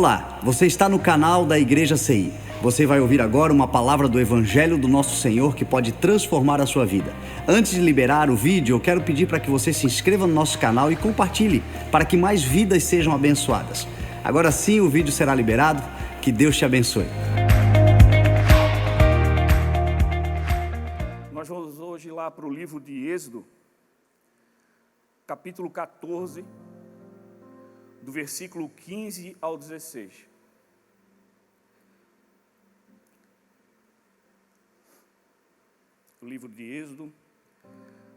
Olá, você está no canal da Igreja CI. Você vai ouvir agora uma palavra do Evangelho do Nosso Senhor que pode transformar a sua vida. Antes de liberar o vídeo, eu quero pedir para que você se inscreva no nosso canal e compartilhe, para que mais vidas sejam abençoadas. Agora sim o vídeo será liberado. Que Deus te abençoe. Nós vamos hoje lá para o livro de Êxodo, capítulo 14, do versículo 15 ao 16. O livro de Êxodo,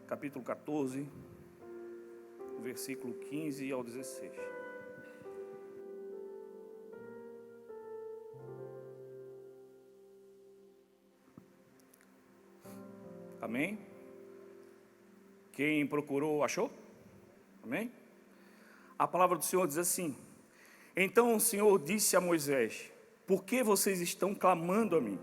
capítulo 14, do versículo 15 ao 16. Amém? Quem procurou, achou? Amém? A palavra do Senhor diz assim: Então o Senhor disse a Moisés: Por que vocês estão clamando a mim?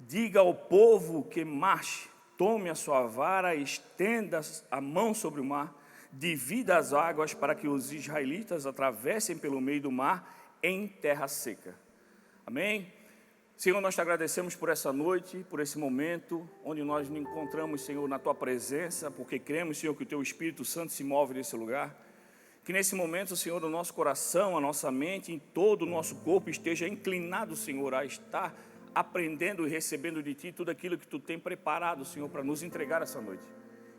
Diga ao povo que marche, tome a sua vara, estenda a mão sobre o mar, divida as águas para que os israelitas atravessem pelo meio do mar em terra seca. Amém? Senhor, nós te agradecemos por essa noite, por esse momento, onde nós nos encontramos, Senhor, na Tua presença, porque cremos, Senhor, que o Teu Espírito Santo se move nesse lugar. Que nesse momento, Senhor, o nosso coração, a nossa mente, em todo o nosso corpo esteja inclinado, Senhor, a estar aprendendo e recebendo de Ti tudo aquilo que Tu tem preparado, Senhor, para nos entregar essa noite.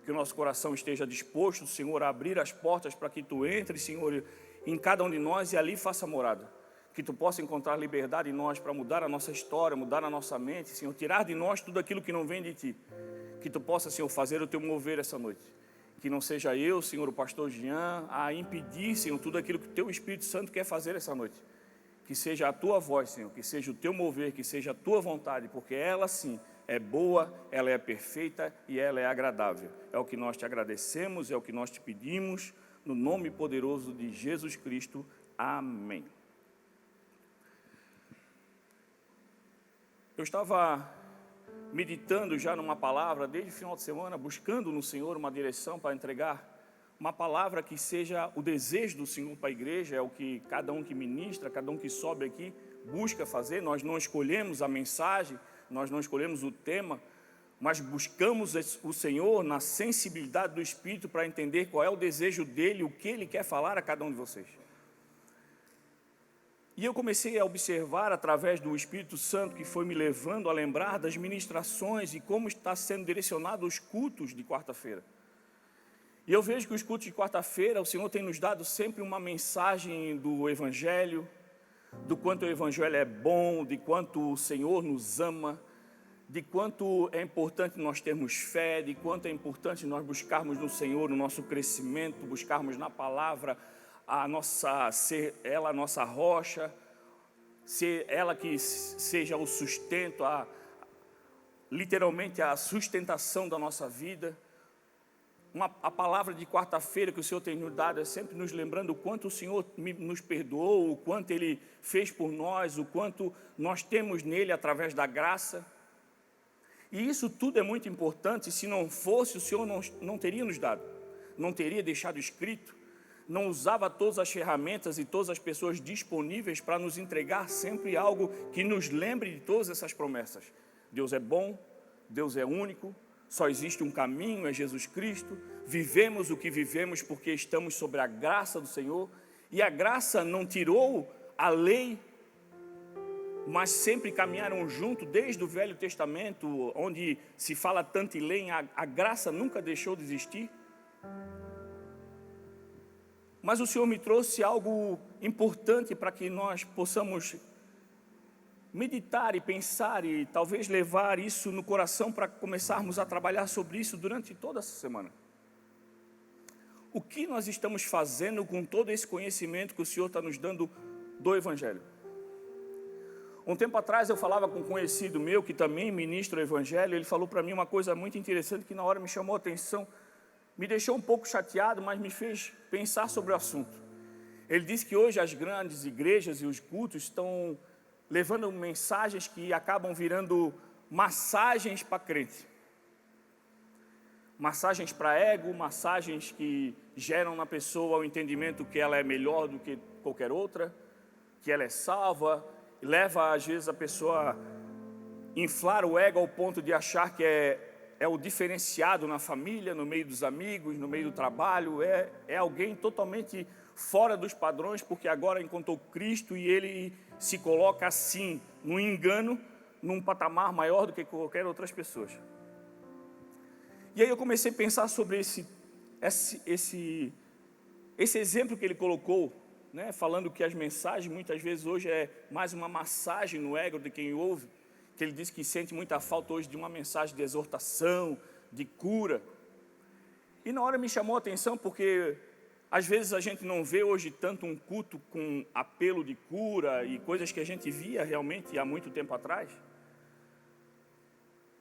Que o nosso coração esteja disposto, Senhor, a abrir as portas para que Tu entres, Senhor, em cada um de nós e ali faça morada. Que Tu possa encontrar liberdade em nós para mudar a nossa história, mudar a nossa mente, Senhor, tirar de nós tudo aquilo que não vem de Ti. Que Tu possa, Senhor, fazer o Teu mover essa noite. Que não seja eu, Senhor, o pastor Jean, a impedir, Senhor, tudo aquilo que o Teu Espírito Santo quer fazer essa noite. Que seja a Tua voz, Senhor, que seja o Teu mover, que seja a Tua vontade, porque ela sim é boa, ela é perfeita e ela é agradável. É o que nós Te agradecemos, é o que nós Te pedimos, no nome poderoso de Jesus Cristo. Amém. Eu estava meditando já numa palavra desde o final de semana, buscando no Senhor uma direção para entregar uma palavra que seja o desejo do Senhor para a igreja. É o que cada um que ministra, cada um que sobe aqui busca fazer. Nós não escolhemos a mensagem, nós não escolhemos o tema, mas buscamos o Senhor na sensibilidade do Espírito para entender qual é o desejo dEle, o que Ele quer falar a cada um de vocês. E eu comecei a observar, através do Espírito Santo, que foi me levando a lembrar das ministrações e como está sendo direcionado os cultos de quarta-feira. E eu vejo que os cultos de quarta-feira, o Senhor tem nos dado sempre uma mensagem do Evangelho, do quanto o Evangelho é bom, de quanto o Senhor nos ama, de quanto é importante nós termos fé, de quanto é importante nós buscarmos no Senhor o nosso crescimento, buscarmos na palavra ser ela a nossa rocha, ser ela que seja o sustento, literalmente a sustentação da nossa vida. A palavra de quarta-feira que o Senhor tem nos dado é sempre nos lembrando o quanto o Senhor nos perdoou, o quanto Ele fez por nós, o quanto nós temos nele através da graça. E isso tudo é muito importante. Se não fosse, o Senhor não teria nos dado, não teria deixado escrito, não usava todas as ferramentas e todas as pessoas disponíveis para nos entregar sempre algo que nos lembre de todas essas promessas. Deus é bom, Deus é único, só existe um caminho, é Jesus Cristo. Vivemos o que vivemos porque estamos sob a graça do Senhor, e a graça não tirou a lei, mas sempre caminharam junto desde o Velho Testamento, onde se fala tanto em lei. A graça nunca deixou de existir. Mas o Senhor me trouxe algo importante para que nós possamos meditar e pensar e talvez levar isso no coração para começarmos a trabalhar sobre isso durante toda essa semana. O que nós estamos fazendo com todo esse conhecimento que o Senhor está nos dando do Evangelho? Um tempo atrás eu falava com um conhecido meu que também ministra o Evangelho. Ele falou para mim uma coisa muito interessante que na hora me chamou a atenção. Me deixou um pouco chateado, mas me fez pensar sobre o assunto. Ele disse que hoje as grandes igrejas e os cultos estão levando mensagens que acabam virando massagens para crente. Massagens para ego, massagens que geram na pessoa o entendimento que ela é melhor do que qualquer outra, que ela é salva, leva às vezes a pessoa a inflar o ego ao ponto de achar que é o diferenciado na família, no meio dos amigos, no meio do trabalho, é alguém totalmente fora dos padrões, porque agora encontrou Cristo e ele se coloca assim, no engano, num patamar maior do que qualquer outras pessoas. E aí eu comecei a pensar sobre esse exemplo que ele colocou, né, falando que as mensagens muitas vezes hoje é mais uma massagem no ego de quem ouve, que ele diz que sente muita falta hoje de uma mensagem de exortação, de cura. E na hora me chamou a atenção porque às vezes a gente não vê hoje tanto um culto com apelo de cura e coisas que a gente via realmente há muito tempo atrás.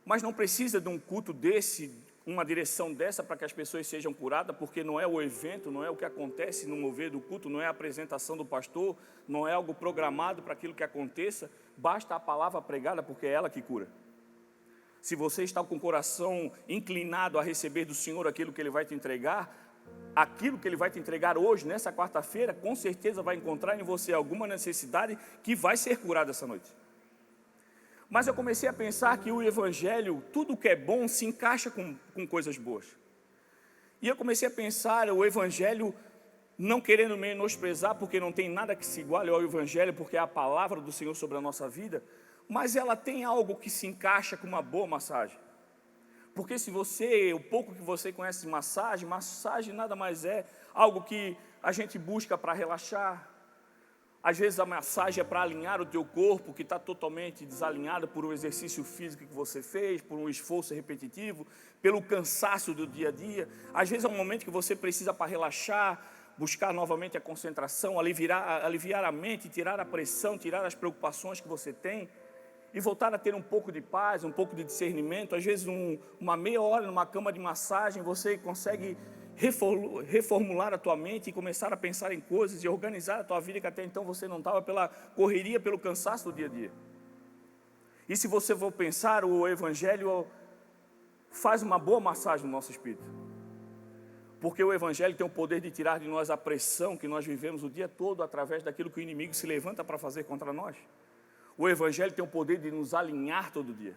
Mas não precisa de um culto desse, uma direção dessa para que as pessoas sejam curadas, porque não é o evento, não é o que acontece no mover do culto, não é a apresentação do pastor, não é algo programado para aquilo que aconteça, basta a palavra pregada, porque é ela que cura. Se você está com o coração inclinado a receber do Senhor aquilo que Ele vai te entregar, aquilo que Ele vai te entregar hoje, nessa quarta-feira, com certeza vai encontrar em você alguma necessidade que vai ser curada essa noite. Mas eu comecei a pensar que o Evangelho, tudo que é bom, se encaixa com coisas boas. E eu comecei a pensar, o Evangelho, não querendo menosprezar, porque não tem nada que se iguale ao Evangelho, porque é a palavra do Senhor sobre a nossa vida, mas ela tem algo que se encaixa com uma boa massagem. Porque se você, o pouco que você conhece de massagem nada mais é algo que a gente busca para relaxar. Às vezes a massagem é para alinhar o teu corpo, que está totalmente desalinhado por um exercício físico que você fez, por um esforço repetitivo, pelo cansaço do dia a dia. Às vezes é um momento que você precisa para relaxar, buscar novamente a concentração, aliviar a mente, tirar a pressão, tirar as preocupações que você tem e voltar a ter um pouco de paz, um pouco de discernimento. Às vezes uma meia hora numa cama de massagem você consegue reformular a tua mente e começar a pensar em coisas e organizar a tua vida que até então você não estava pela correria, pelo cansaço do dia a dia. E se você for pensar, o Evangelho faz uma boa massagem no nosso espírito, porque o Evangelho tem o poder de tirar de nós a pressão que nós vivemos o dia todo através daquilo que o inimigo se levanta para fazer contra nós. O Evangelho tem o poder de nos alinhar todo dia.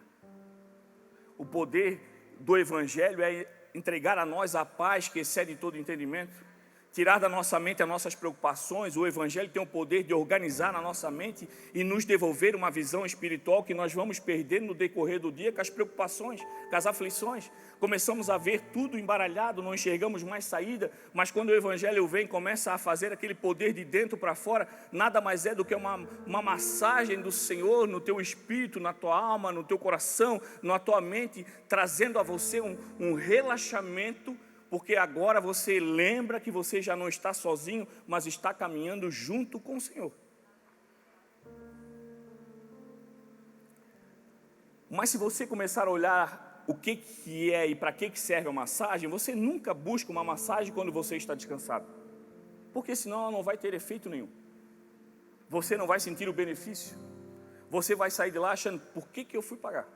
O poder do Evangelho é entregar a nós a paz que excede todo entendimento, tirar da nossa mente as nossas preocupações. O Evangelho tem o poder de organizar na nossa mente e nos devolver uma visão espiritual que nós vamos perder no decorrer do dia com as preocupações, com as aflições. Começamos a ver tudo embaralhado, não enxergamos mais saída, mas quando o Evangelho vem, começa a fazer aquele poder de dentro para fora, nada mais é do que uma massagem do Senhor no teu espírito, na tua alma, no teu coração, na tua mente, trazendo a você um relaxamento, porque agora você lembra que você já não está sozinho, mas está caminhando junto com o Senhor. Mas se você começar a olhar o que é e para que serve a massagem, você nunca busca uma massagem quando você está descansado, porque senão ela não vai ter efeito nenhum. Você não vai sentir o benefício. Você vai sair de lá achando, por que eu fui pagar?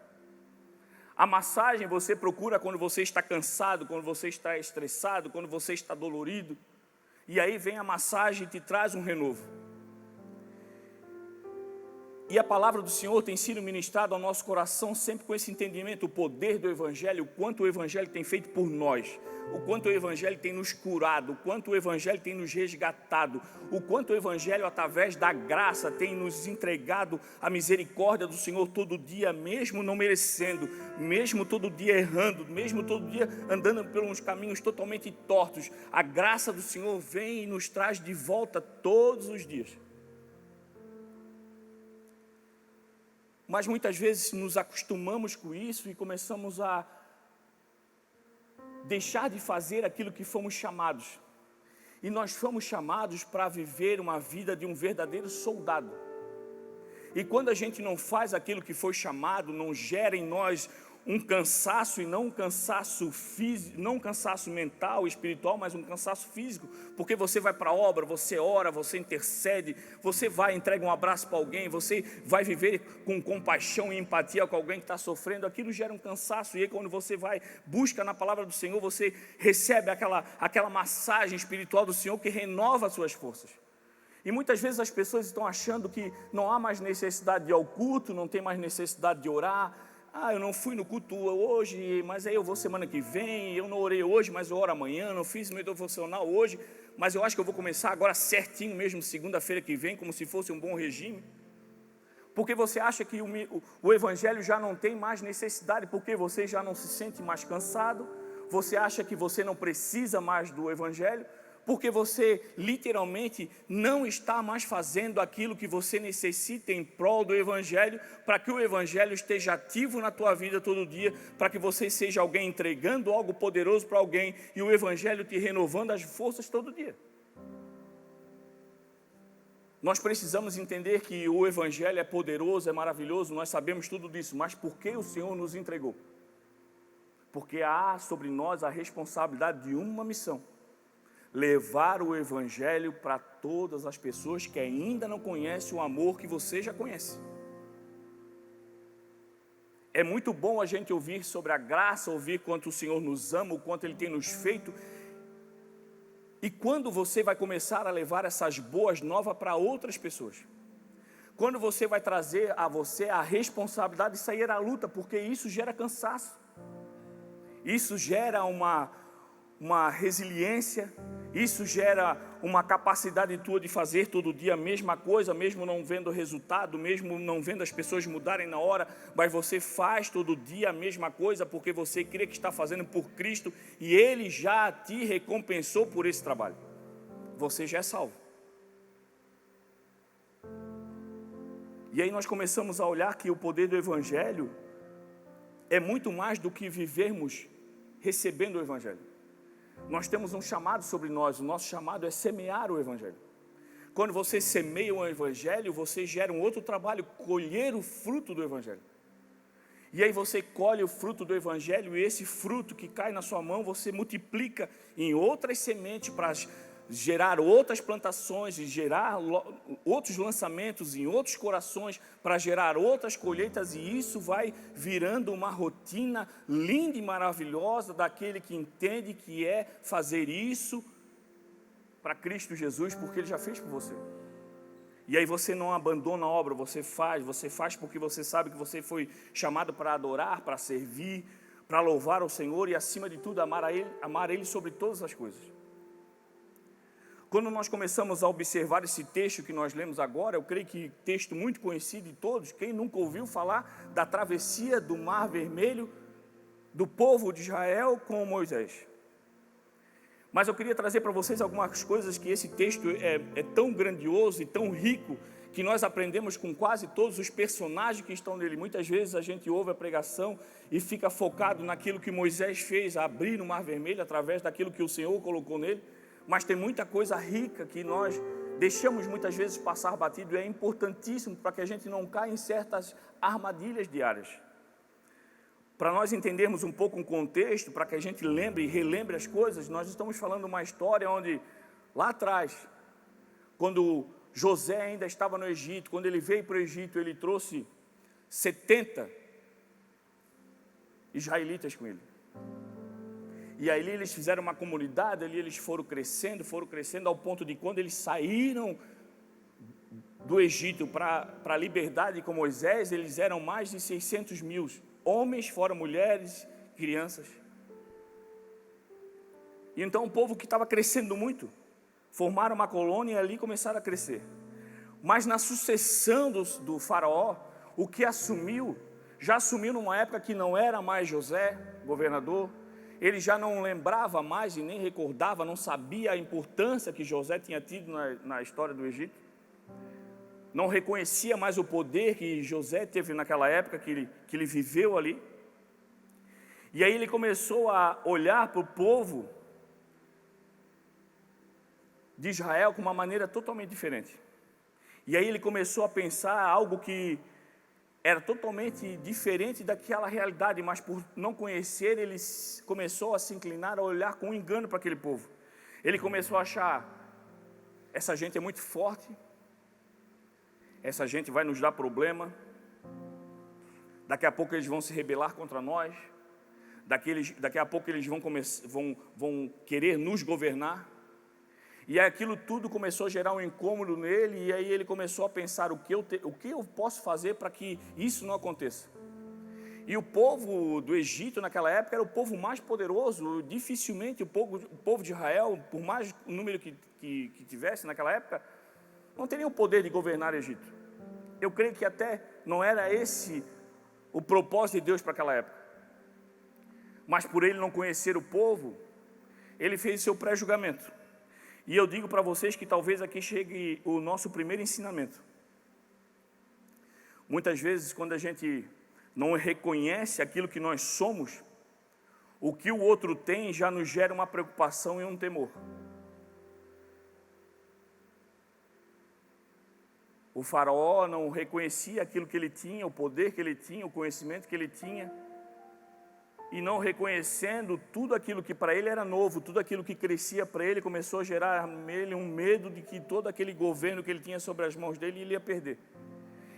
A massagem você procura quando você está cansado, quando você está estressado, quando você está dolorido. E aí vem a massagem e te traz um renovo. E a palavra do Senhor tem sido ministrada ao nosso coração sempre com esse entendimento, o poder do Evangelho, o quanto o Evangelho tem feito por nós, o quanto o Evangelho tem nos curado, o quanto o Evangelho tem nos resgatado, o quanto o Evangelho, através da graça, tem nos entregado a misericórdia do Senhor todo dia, mesmo não merecendo, mesmo todo dia errando, mesmo todo dia andando por uns caminhos totalmente tortos. A graça do Senhor vem e nos traz de volta todos os dias. Mas muitas vezes nos acostumamos com isso e começamos a deixar de fazer aquilo que fomos chamados. E nós fomos chamados para viver uma vida de um verdadeiro soldado. E quando a gente não faz aquilo que foi chamado, não gera em nós um cansaço, e não um cansaço físico, não um cansaço mental, espiritual, mas um cansaço físico, porque você vai para a obra, você ora, você intercede, você vai, entrega um abraço para alguém, você vai viver com compaixão e empatia com alguém que está sofrendo, aquilo gera um cansaço. E aí quando você vai, busca na palavra do Senhor, você recebe aquela massagem espiritual do Senhor que renova as suas forças. E muitas vezes as pessoas estão achando que não há mais necessidade de ir ao culto, não tem mais necessidade de orar. Eu não fui no culto hoje, mas aí eu vou semana que vem. Eu não orei hoje, mas eu oro amanhã. Não fiz meu devocional hoje, mas eu acho que eu vou começar agora certinho mesmo, segunda-feira que vem, como se fosse um bom regime. Porque você acha que o evangelho já não tem mais necessidade, porque você já não se sente mais cansado. Você acha que você não precisa mais do evangelho, porque você literalmente não está mais fazendo aquilo que você necessita em prol do evangelho, para que o evangelho esteja ativo na tua vida todo dia, para que você seja alguém entregando algo poderoso para alguém, e o evangelho te renovando as forças todo dia. Nós precisamos entender que o evangelho é poderoso, é maravilhoso, nós sabemos tudo disso, mas por que o Senhor nos entregou? Porque há sobre nós a responsabilidade de uma missão: levar o evangelho para todas as pessoas que ainda não conhecem o amor que você já conhece. É muito bom a gente ouvir sobre a graça, ouvir quanto o Senhor nos ama, o quanto Ele tem nos feito. E quando você vai começar a levar essas boas novas para outras pessoas? Quando você vai trazer a você a responsabilidade de sair à luta, porque isso gera cansaço. Isso gera uma resiliência, isso gera uma capacidade tua de fazer todo dia a mesma coisa, mesmo não vendo resultado, mesmo não vendo as pessoas mudarem na hora, mas você faz todo dia a mesma coisa, porque você crê que está fazendo por Cristo, e Ele já te recompensou por esse trabalho. Você já é salvo. E aí nós começamos a olhar que o poder do Evangelho é muito mais do que vivermos recebendo o Evangelho. Nós temos um chamado sobre nós, o nosso chamado é semear o Evangelho. Quando você semeia o Evangelho, você gera um outro trabalho, colher o fruto do Evangelho. E aí você colhe o fruto do Evangelho, e esse fruto que cai na sua mão, você multiplica em outras sementes para gerar outras plantações, e gerar outros lançamentos em outros corações, para gerar outras colheitas, e isso vai virando uma rotina linda e maravilhosa daquele que entende que é fazer isso para Cristo Jesus, porque Ele já fez por você. E aí você não abandona a obra, você faz porque você sabe que você foi chamado para adorar, para servir, para louvar ao Senhor e acima de tudo amar Ele sobre todas as coisas. Quando nós começamos a observar esse texto que nós lemos agora, eu creio que texto muito conhecido de todos, quem nunca ouviu falar da travessia do Mar Vermelho do povo de Israel com Moisés? Mas eu queria trazer para vocês algumas coisas que esse texto é tão grandioso e tão rico, que nós aprendemos com quase todos os personagens que estão nele. Muitas vezes a gente ouve a pregação e fica focado naquilo que Moisés fez, abrir o Mar Vermelho através daquilo que o Senhor colocou nele. Mas tem muita coisa rica que nós deixamos muitas vezes passar batido, e é importantíssimo para que a gente não caia em certas armadilhas diárias. Para nós entendermos um pouco o contexto, para que a gente lembre e relembre as coisas, nós estamos falando uma história onde, lá atrás, quando José ainda estava no Egito, quando ele veio para o Egito, ele trouxe 70 israelitas com ele. E aí eles fizeram uma comunidade, ali eles foram crescendo, ao ponto de quando eles saíram do Egito para a liberdade com Moisés, eles eram mais de 600 mil, homens, fora mulheres, crianças. E então o povo que estava crescendo muito, formaram uma colônia e ali começaram a crescer. Mas na sucessão do faraó, o que já assumiu numa época que não era mais José, governador. Ele já não lembrava mais e nem recordava, não sabia a importância que José tinha tido na história do Egito. Não reconhecia mais o poder que José teve naquela época, que ele viveu ali. E aí ele começou a olhar para o povo de Israel com uma maneira totalmente diferente. E aí ele começou a pensar algo que era totalmente diferente daquela realidade, mas por não conhecer, ele começou a se inclinar, a olhar com engano para aquele povo. Ele começou a achar, essa gente é muito forte, essa gente vai nos dar problema, daqui a pouco eles vão se rebelar contra nós, daqui a pouco eles vão querer nos governar. E aquilo tudo começou a gerar um incômodo nele, e aí ele começou a pensar o que eu posso fazer para que isso não aconteça. E o povo do Egito naquela época era o povo mais poderoso. Dificilmente o povo de Israel, por mais número que tivesse naquela época, não teria o poder de governar o Egito. Eu creio que até não era esse o propósito de Deus para aquela época. Mas por ele não conhecer o povo, ele fez seu pré-julgamento. E eu digo para vocês que talvez aqui chegue o nosso primeiro ensinamento. Muitas vezes, quando a gente não reconhece aquilo que nós somos, o que o outro tem já nos gera uma preocupação e um temor. O faraó não reconhecia aquilo que ele tinha, o poder que ele tinha, o conhecimento que ele tinha, e não reconhecendo tudo aquilo que para ele era novo, tudo aquilo que crescia para ele, começou a gerar nele um medo de que todo aquele governo que ele tinha sobre as mãos dele, ele ia perder.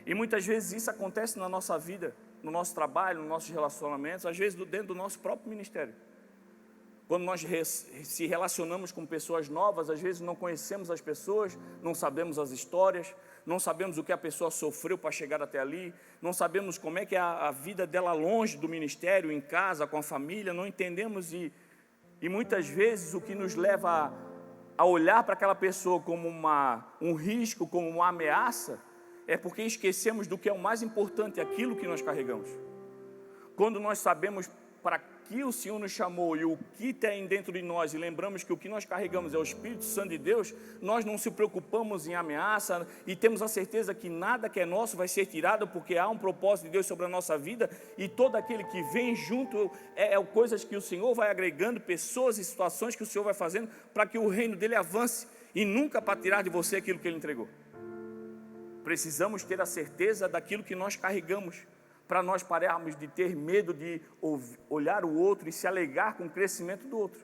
E muitas vezes isso acontece na nossa vida, no nosso trabalho, nos nossos relacionamentos, às vezes dentro do nosso próprio ministério. Quando nós se relacionamos com pessoas novas, às vezes não conhecemos as pessoas, não sabemos as histórias, não sabemos o que a pessoa sofreu para chegar até ali, não sabemos como é que é a vida dela longe do ministério, em casa, com a família, não entendemos e muitas vezes o que nos leva a olhar para aquela pessoa como um risco, como uma ameaça, é porque esquecemos do que é o mais importante, aquilo que nós carregamos. Quando nós sabemos para que o Senhor nos chamou e o que tem dentro de nós, e lembramos que o que nós carregamos é o Espírito Santo de Deus, nós não se preocupamos em ameaça e temos a certeza que nada que é nosso vai ser tirado, porque há um propósito de Deus sobre a nossa vida, e todo aquele que vem junto é coisas que o Senhor vai agregando, pessoas e situações que o Senhor vai fazendo para que o reino dele avance, e nunca para tirar de você aquilo que ele entregou. Precisamos ter a certeza daquilo que nós carregamos, para nós pararmos de ter medo de olhar o outro e se alegar com o crescimento do outro.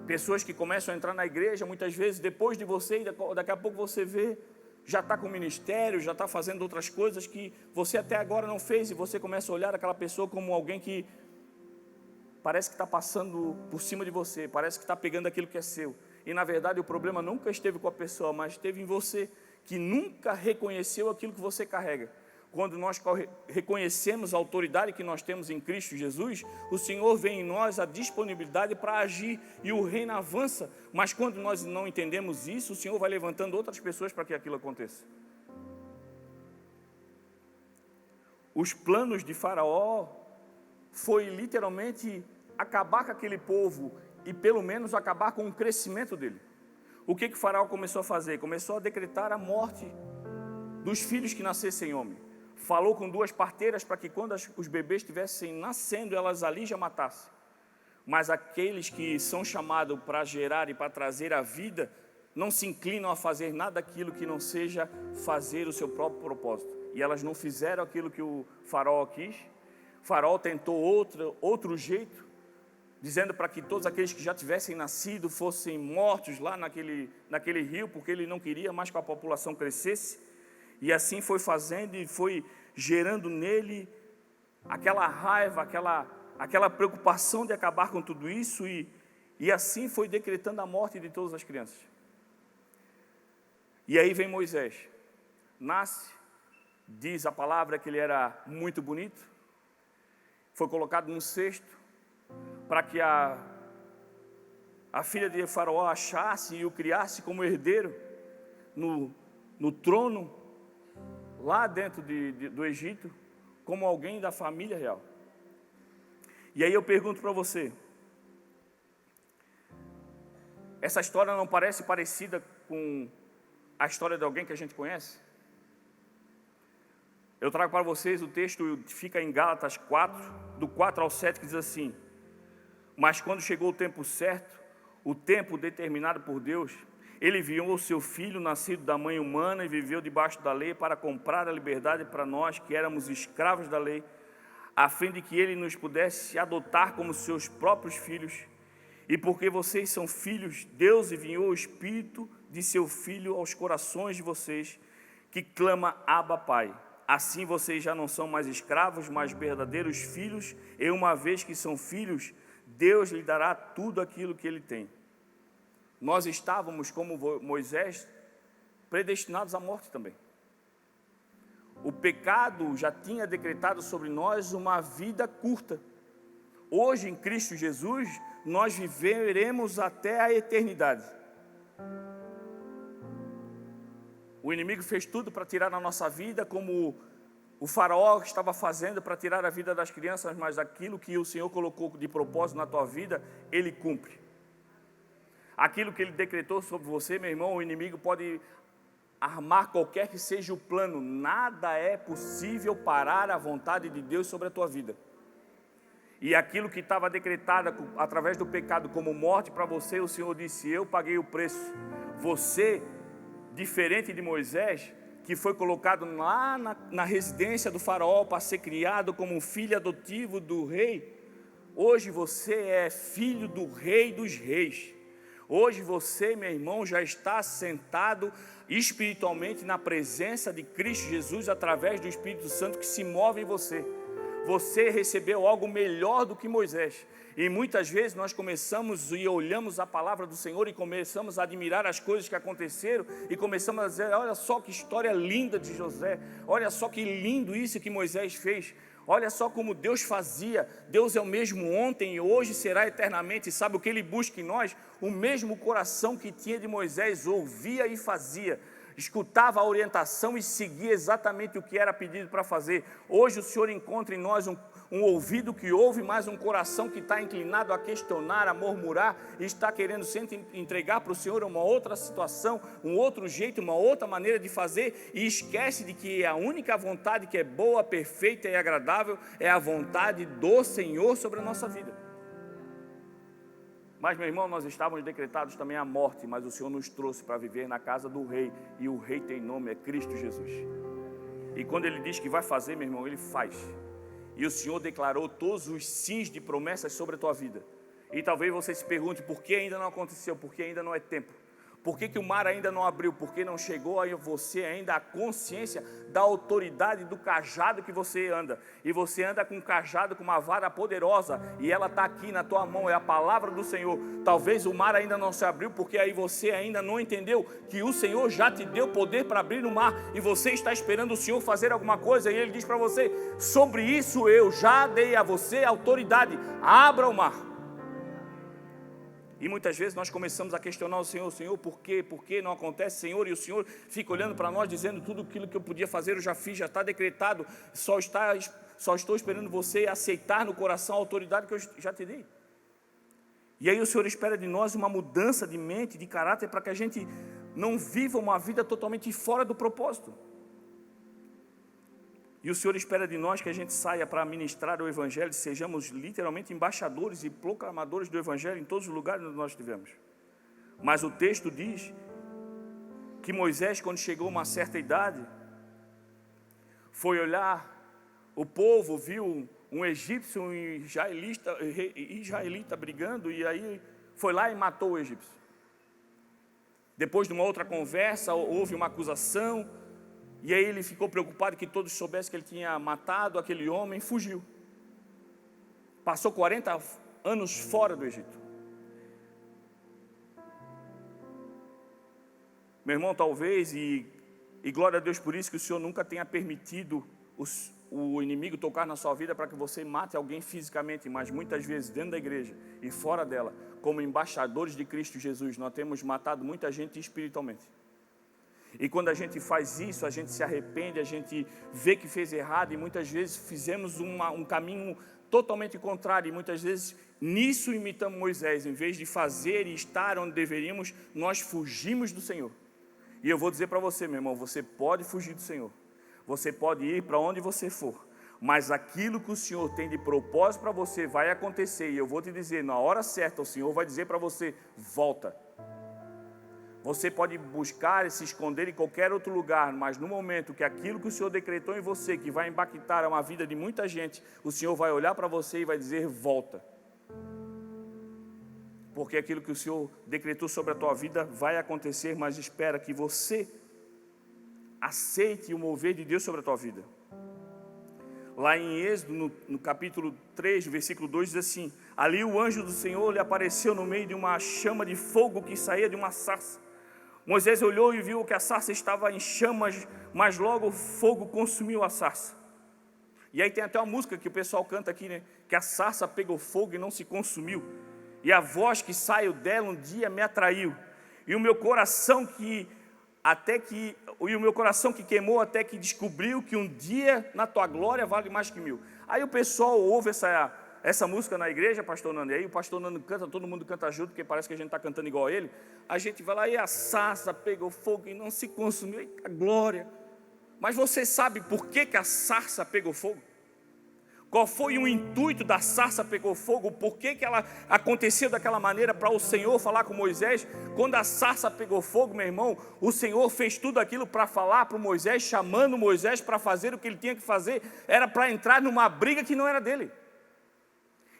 Pessoas que começam a entrar na igreja, muitas vezes, depois de você, e daqui a pouco você vê, já está com ministério, já está fazendo outras coisas que você até agora não fez, e você começa a olhar aquela pessoa como alguém que parece que está passando por cima de você, parece que está pegando aquilo que é seu. E na verdade o problema nunca esteve com a pessoa, mas esteve em você, que nunca reconheceu aquilo que você carrega. Quando nós reconhecemos a autoridade que nós temos em Cristo Jesus, o Senhor vê em nós a disponibilidade para agir e o reino avança. Mas quando nós não entendemos isso, o Senhor vai levantando outras pessoas para que aquilo aconteça. Os planos de Faraó foi literalmente acabar com aquele povo e pelo menos acabar com o crescimento dele. O que Faraó começou a fazer? Começou a decretar a morte dos filhos que nascessem homem. Falou com 2 parteiras para que quando os bebês estivessem nascendo, elas ali já matassem. Mas aqueles que são chamados para gerar e para trazer a vida, não se inclinam a fazer nada daquilo que não seja fazer o seu próprio propósito. E elas não fizeram aquilo que o faraó quis. O faraó tentou outro jeito, dizendo para que todos aqueles que já tivessem nascido fossem mortos lá naquele rio, porque ele não queria mais que a população crescesse. E assim foi fazendo e foi gerando nele aquela raiva, aquela preocupação de acabar com tudo isso, e assim foi decretando a morte de todas as crianças. E aí vem Moisés, nasce, diz a palavra que ele era muito bonito, foi colocado num cesto, para que a filha de Faraó achasse e o criasse como herdeiro no trono, lá dentro do Egito, como alguém da família real. E aí eu pergunto para você, essa história não parece parecida com a história de alguém que a gente conhece? Eu trago para vocês o texto, fica em Gálatas 4, do 4 ao 7, que diz assim: mas quando chegou o tempo certo, o tempo determinado por Deus, ele enviou o seu filho, nascido da mãe humana e viveu debaixo da lei, para comprar a liberdade para nós que éramos escravos da lei, a fim de que ele nos pudesse adotar como seus próprios filhos. E porque vocês são filhos, Deus enviou o Espírito de seu Filho aos corações de vocês, que clama: Abba, Pai. Assim vocês já não são mais escravos, mas verdadeiros filhos, e uma vez que são filhos, Deus lhe dará tudo aquilo que ele tem. nós estávamos, como Moisés, predestinados à morte também. O pecado já tinha decretado sobre nós uma vida curta. Hoje, em Cristo Jesus, nós viveremos até a eternidade. O inimigo fez tudo para tirar a nossa vida, como o faraó estava fazendo para tirar a vida das crianças, mas aquilo que o Senhor colocou de propósito na tua vida, Ele cumpre. Aquilo que Ele decretou sobre você, meu irmão, o inimigo pode armar qualquer que seja o plano, nada é possível parar a vontade de Deus sobre a tua vida. E aquilo que estava decretado através do pecado como morte para você, o Senhor disse, eu paguei o preço. Você, diferente de Moisés, que foi colocado lá na residência do faraó para ser criado como um filho adotivo do rei, hoje você é filho do rei dos reis. Hoje você, meu irmão, já está sentado espiritualmente na presença de Cristo Jesus através do Espírito Santo que se move em você. Você recebeu algo melhor do que Moisés. E muitas vezes nós começamos e olhamos a palavra do Senhor e começamos a admirar as coisas que aconteceram e começamos a dizer, olha só que história linda de José, olha só que lindo isso que Moisés fez. Olha só como Deus fazia, Deus é o mesmo ontem e hoje será eternamente. E sabe o que Ele busca em nós? O mesmo coração que tinha de Moisés, ouvia e fazia, escutava a orientação e seguia exatamente o que era pedido para fazer. Hoje o Senhor encontra em nós um ouvido que ouve, mas um coração que está inclinado a questionar, a murmurar, e está querendo sempre entregar para o Senhor uma outra situação, um outro jeito, uma outra maneira de fazer, e esquece de que a única vontade que é boa, perfeita e agradável é a vontade do Senhor sobre a nossa vida. Mas, meu irmão, nós estávamos decretados também à morte, mas o Senhor nos trouxe para viver na casa do Rei, e o Rei tem nome, é Cristo Jesus. E quando Ele diz que vai fazer, meu irmão, Ele faz. E o Senhor declarou todos os sims de promessas sobre a tua vida. E talvez você se pergunte, por que ainda não aconteceu? Por que ainda não é tempo? Por que o mar ainda não abriu? Por que não chegou a você ainda a consciência da autoridade do cajado que você anda? E você anda com um cajado, com uma vara poderosa, e ela está aqui na tua mão, é a palavra do Senhor. Talvez o mar ainda não se abriu, porque aí você ainda não entendeu que o Senhor já te deu poder para abrir o mar, e você está esperando o Senhor fazer alguma coisa, e Ele diz para você, sobre isso eu já dei a você autoridade, abra o mar. E muitas vezes nós começamos a questionar o Senhor, por quê? Por que não acontece, Senhor? E o Senhor fica olhando para nós, dizendo, tudo aquilo que eu podia fazer, eu já fiz, já está decretado, só estou esperando você aceitar no coração a autoridade que eu já te dei. E aí o Senhor espera de nós uma mudança de mente, de caráter, para que a gente não viva uma vida totalmente fora do propósito. E o Senhor espera de nós que a gente saia para ministrar o Evangelho, sejamos literalmente embaixadores e proclamadores do Evangelho em todos os lugares onde nós estivemos. Mas o texto diz que Moisés, quando chegou a uma certa idade, foi olhar, o povo viu um egípcio, um israelita brigando, e aí foi lá e matou o egípcio. Depois de uma outra conversa, houve uma acusação, e aí ele ficou preocupado que todos soubessem que ele tinha matado aquele homem, fugiu. Passou 40 anos fora do Egito. Meu irmão, talvez, e glória a Deus por isso, que o Senhor nunca tenha permitido o inimigo tocar na sua vida para que você mate alguém fisicamente, mas muitas vezes dentro da igreja e fora dela, como embaixadores de Cristo Jesus, nós temos matado muita gente espiritualmente. E quando a gente faz isso, a gente se arrepende, a gente vê que fez errado, e muitas vezes fizemos um caminho totalmente contrário, e muitas vezes nisso imitamos Moisés. Em vez de fazer e estar onde deveríamos, nós fugimos do Senhor. E eu vou dizer para você, meu irmão, você pode fugir do Senhor, você pode ir para onde você for, mas aquilo que o Senhor tem de propósito para você vai acontecer, e eu vou te dizer, na hora certa o Senhor vai dizer para você, volta. Você pode buscar e se esconder em qualquer outro lugar, mas no momento que aquilo que o Senhor decretou em você, que vai impactar uma vida de muita gente, o Senhor vai olhar para você e vai dizer, volta. Porque aquilo que o Senhor decretou sobre a tua vida vai acontecer, mas espera que você aceite o mover de Deus sobre a tua vida. Lá em Êxodo, no capítulo 3, versículo 2, diz assim, Ali o anjo do Senhor lhe apareceu no meio de uma chama de fogo que saía de uma sarça. Moisés olhou e viu que a sarça estava em chamas, mas logo o fogo consumiu a sarça. E aí tem até uma música que o pessoal canta aqui, né? Que a sarça pegou fogo e não se consumiu. E a voz que saiu dela um dia me atraiu. E o meu coração que queimou até que descobriu que um dia na tua glória vale mais que 1000. Aí o pessoal ouve essa música na igreja, pastor Nando, e aí o pastor Nando canta, todo mundo canta junto, porque parece que a gente está cantando igual a ele. A gente vai lá e a sarça pegou fogo e não se consumiu, eita glória. Mas você sabe por que a sarça pegou fogo? Qual foi o intuito da sarça pegou fogo? Por que ela aconteceu daquela maneira para o Senhor falar com Moisés? Quando a sarça pegou fogo, meu irmão, o Senhor fez tudo aquilo para falar para Moisés, chamando Moisés para fazer o que ele tinha que fazer. Era para entrar numa briga que não era dele.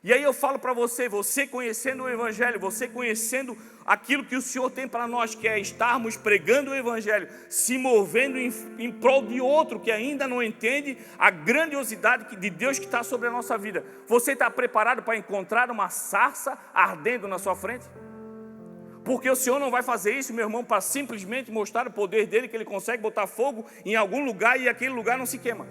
E aí eu falo para você, você conhecendo o Evangelho, você conhecendo aquilo que o Senhor tem para nós, que é estarmos pregando o Evangelho, se movendo em prol de outro que ainda não entende a grandiosidade de Deus que está sobre a nossa vida. Você está preparado para encontrar uma sarça ardendo na sua frente? Porque o Senhor não vai fazer isso, meu irmão, para simplesmente mostrar o poder dele, que ele consegue botar fogo em algum lugar e aquele lugar não se queima.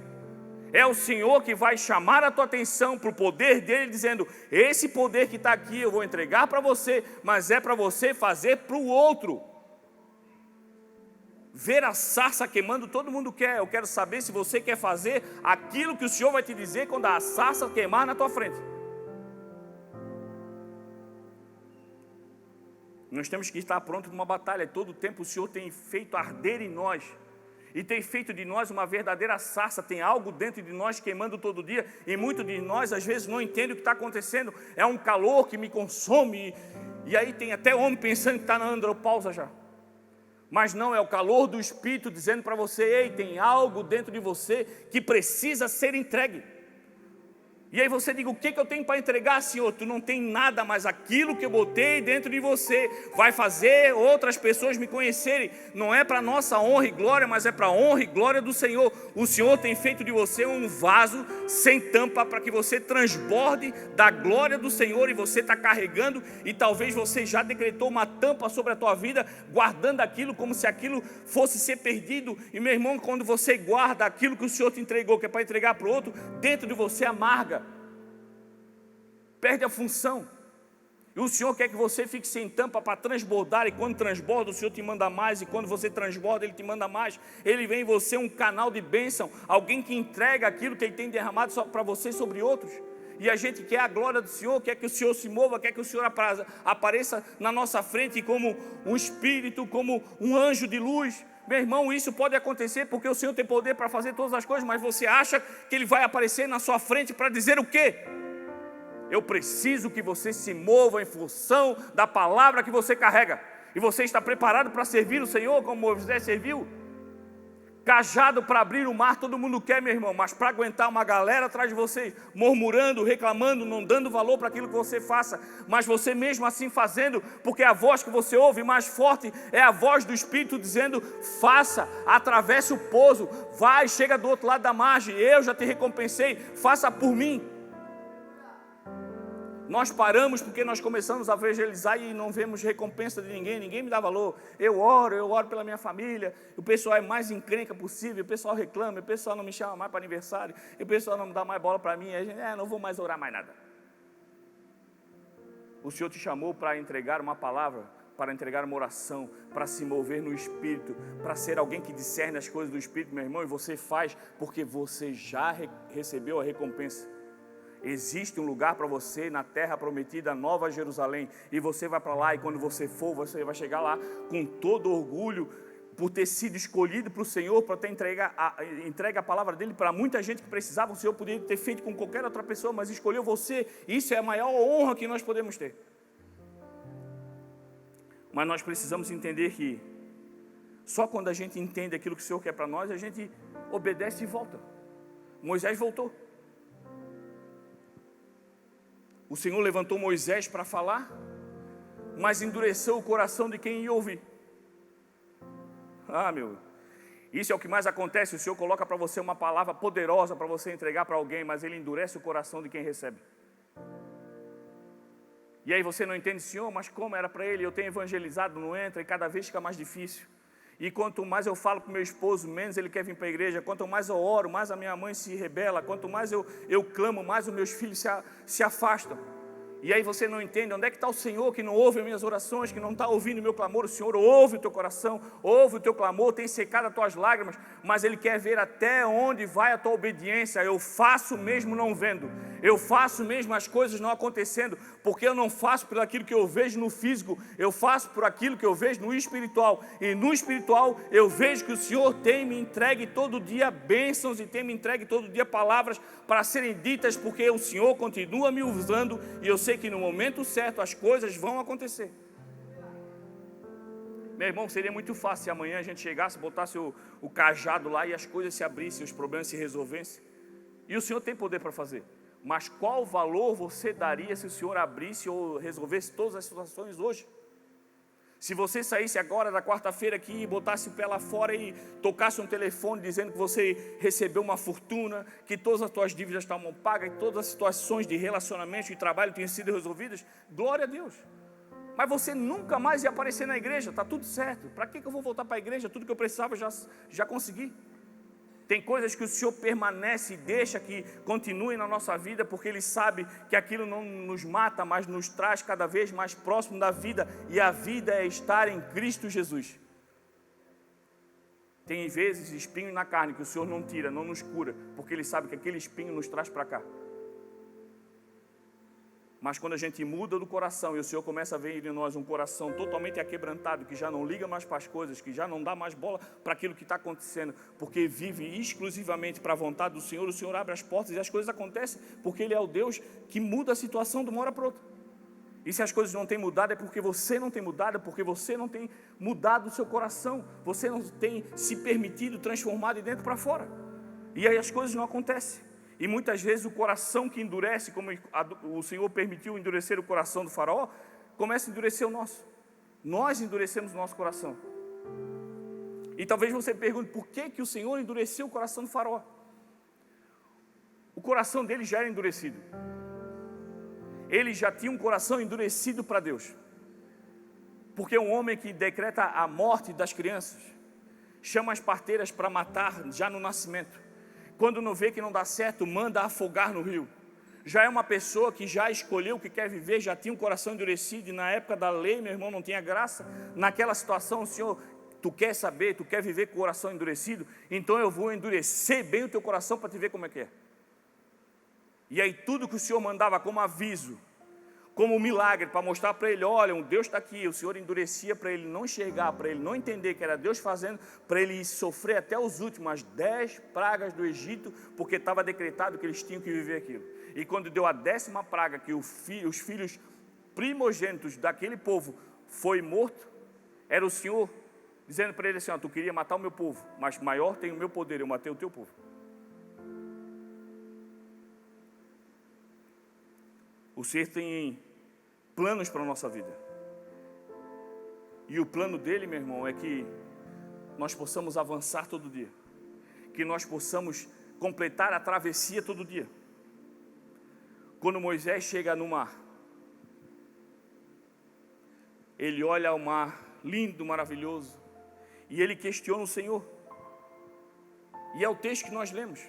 É o Senhor que vai chamar a tua atenção para o poder dele, dizendo, esse poder que está aqui eu vou entregar para você, mas é para você fazer para o outro. Ver a sarça queimando, todo mundo quer. Eu quero saber se você quer fazer aquilo que o Senhor vai te dizer quando a sarça queimar na tua frente. Nós temos que estar prontos para uma batalha. Todo o tempo o Senhor tem feito arder em nós. E tem feito de nós uma verdadeira sarça. Tem algo dentro de nós queimando todo dia. E muitos de nós às vezes não entendem o que está acontecendo. É um calor que me consome. E aí tem até homem pensando que está na andropausa já. Mas não, é o calor do Espírito dizendo para você, ei, tem algo dentro de você que precisa ser entregue. E aí você diz, o que eu tenho para entregar, Senhor? Tu não tem nada, mas aquilo que eu botei dentro de você vai fazer outras pessoas me conhecerem. Não é para nossa honra e glória, mas é para a honra e glória do Senhor. O Senhor tem feito de você um vaso sem tampa para que você transborde da glória do Senhor. E você está carregando e talvez você já decretou uma tampa sobre a tua vida, guardando aquilo como se aquilo fosse ser perdido. E meu irmão, quando você guarda aquilo que o Senhor te entregou, que é para entregar para o outro, dentro de você amarga. Perde a função. E o Senhor quer que você fique sem tampa para transbordar. E quando transborda, o Senhor te manda mais. E quando você transborda, Ele te manda mais. Ele vem em você um canal de bênção. Alguém que entrega aquilo que Ele tem derramado só para você sobre outros. E a gente quer a glória do Senhor, quer que o Senhor se mova, quer que o Senhor apareça na nossa frente como um Espírito, como um anjo de luz. Meu irmão, isso pode acontecer porque o Senhor tem poder para fazer todas as coisas. Mas você acha que Ele vai aparecer na sua frente para dizer o quê? Eu preciso que você se mova em função da palavra que você carrega. E você está preparado para servir o Senhor como Moisés serviu? Cajado para abrir o mar, todo mundo quer, meu irmão. Mas para aguentar uma galera atrás de você, murmurando, reclamando, não dando valor para aquilo que você faça. Mas você mesmo assim fazendo, porque a voz que você ouve mais forte é a voz do Espírito dizendo, faça, atravesse o poço, vai, chega do outro lado da margem, eu já te recompensei, faça por mim. Nós paramos porque nós começamos a evangelizar e não vemos recompensa de ninguém, ninguém me dá valor. Eu oro pela minha família, o pessoal é mais encrenca possível, o pessoal reclama, o pessoal não me chama mais para aniversário, o pessoal não me dá mais bola para mim, a gente, não vou mais orar mais nada. O Senhor te chamou para entregar uma palavra, para entregar uma oração, para se mover no Espírito, para ser alguém que discerne as coisas do Espírito, meu irmão, e você faz porque você já recebeu a recompensa. Existe um lugar para você na terra prometida, Nova Jerusalém, e você vai para lá, e quando você for, você vai chegar lá com todo orgulho, por ter sido escolhido para o Senhor, para ter entregue a palavra dele para muita gente que precisava. O Senhor poderia ter feito com qualquer outra pessoa, mas escolheu você. Isso é a maior honra que nós podemos ter. Mas nós precisamos entender que só quando a gente entende aquilo que o Senhor quer para nós, a gente obedece e volta. Moisés voltou. O Senhor levantou Moisés para falar, mas endureceu o coração de quem ia ouvir. Isso é o que mais acontece. O Senhor coloca para você uma palavra poderosa para você entregar para alguém, mas Ele endurece o coração de quem recebe. E aí você não entende, Senhor, mas como era para ele? Eu tenho evangelizado, não entra, e cada vez fica mais difícil. E quanto mais eu falo com meu esposo, menos ele quer vir para a igreja. Quanto mais eu oro, mais a minha mãe se rebela. Quanto mais eu clamo, mais os meus filhos se afastam. E aí você não entende onde é que está o Senhor, que não ouve as minhas orações, que não está ouvindo o meu clamor. O Senhor ouve o teu coração, ouve o teu clamor, tem secado as tuas lágrimas, mas Ele quer ver até onde vai a tua obediência. Eu faço mesmo não vendo, eu faço mesmo as coisas não acontecendo, porque eu não faço por aquilo que eu vejo no físico, eu faço por aquilo que eu vejo no espiritual. E no espiritual eu vejo que o Senhor tem me entregue todo dia bênçãos e tem me entregue todo dia palavras para serem ditas, porque o Senhor continua me usando e eu sei que no momento certo as coisas vão acontecer. Meu irmão, seria muito fácil se amanhã a gente chegasse, botasse o cajado lá e as coisas se abrissem, os problemas se resolvessem. E o Senhor tem poder para fazer. Mas qual valor você daria se o Senhor abrisse ou resolvesse todas as situações hoje? Se você saísse agora da quarta-feira aqui e botasse o pé lá fora e tocasse um telefone dizendo que você recebeu uma fortuna, que todas as suas dívidas estavam pagas, que todas as situações de relacionamento e trabalho tinham sido resolvidas, glória a Deus. Mas você nunca mais ia aparecer na igreja, está tudo certo. Para que eu vou voltar para a igreja? Tudo que eu precisava já consegui. Tem coisas que o Senhor permanece e deixa que continuem na nossa vida, porque Ele sabe que aquilo não nos mata, mas nos traz cada vez mais próximo da vida, e a vida é estar em Cristo Jesus. Tem vezes espinho na carne que o Senhor não tira, não nos cura, porque Ele sabe que aquele espinho nos traz para cá. Mas quando a gente muda do coração e o Senhor começa a ver em nós um coração totalmente aquebrantado, que já não liga mais para as coisas, que já não dá mais bola para aquilo que está acontecendo, porque vive exclusivamente para a vontade do Senhor, o Senhor abre as portas e as coisas acontecem, porque Ele é o Deus que muda a situação de uma hora para outra. E se as coisas não têm mudado é porque você não tem mudado, é porque você não tem mudado o seu coração, você não tem se permitido transformar de dentro para fora. E aí as coisas não acontecem. E muitas vezes o coração que endurece, como o Senhor permitiu endurecer o coração do faraó, começa a endurecer o nosso. Nós endurecemos o nosso coração. E talvez você pergunte, por que o Senhor endureceu o coração do faraó? O coração dele já era endurecido. Ele já tinha um coração endurecido para Deus. Porque um homem que decreta a morte das crianças, chama as parteiras para matar já no nascimento. Quando não vê que não dá certo, manda afogar no rio. Já é uma pessoa que já escolheu o que quer viver, já tinha um coração endurecido, e na época da lei, meu irmão, não tinha graça. Naquela situação, o Senhor, tu quer saber, tu quer viver com o coração endurecido? Então eu vou endurecer bem o teu coração para te ver como é que é. E aí tudo que o Senhor mandava como aviso, como um milagre, para mostrar para ele, olha, um Deus está aqui, o Senhor endurecia para ele não enxergar, para ele não entender que era Deus fazendo, para ele sofrer até os últimos, as 10 pragas do Egito, porque estava decretado que eles tinham que viver aquilo. E quando deu a 10ª praga, que os filhos primogênitos daquele povo foi morto, era o Senhor dizendo para ele assim, ó, tu queria matar o meu povo, mas maior tem o meu poder, eu matei o teu povo. O Senhor tem planos para a nossa vida. E o plano dele, meu irmão, é que nós possamos avançar todo dia. Que nós possamos completar a travessia todo dia. Quando Moisés chega no mar, ele olha o mar lindo, maravilhoso, e ele questiona o Senhor. E é o texto que nós lemos,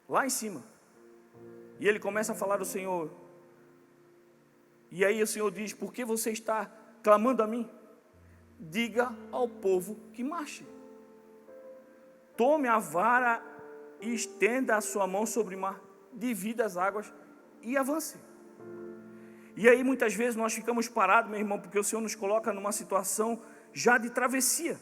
lá em cima. E ele começa a falar do Senhor. E aí o Senhor diz, por que você está clamando a mim? Diga ao povo que marche. Tome a vara e estenda a sua mão sobre o mar. Divida as águas e avance. E aí muitas vezes nós ficamos parados, meu irmão, porque o Senhor nos coloca numa situação já de travessia.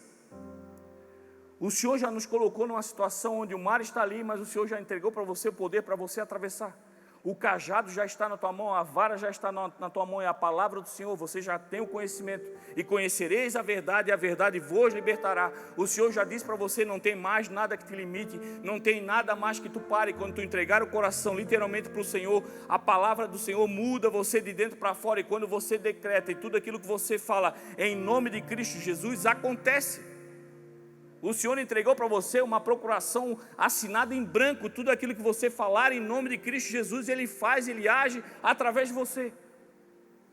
O Senhor já nos colocou numa situação onde o mar está ali, mas o Senhor já entregou para você o poder para você atravessar. O cajado já está na tua mão, a vara já está na tua mão, é a palavra do Senhor, você já tem o conhecimento. E conhecereis a verdade vos libertará. O Senhor já disse para você, não tem mais nada que te limite, não tem nada mais que tu pare. Quando tu entregar o coração literalmente para o Senhor, a palavra do Senhor muda você de dentro para fora. E quando você decreta e tudo aquilo que você fala em nome de Cristo Jesus, acontece. O Senhor entregou para você uma procuração assinada em branco, tudo aquilo que você falar em nome de Cristo Jesus, Ele faz, Ele age através de você.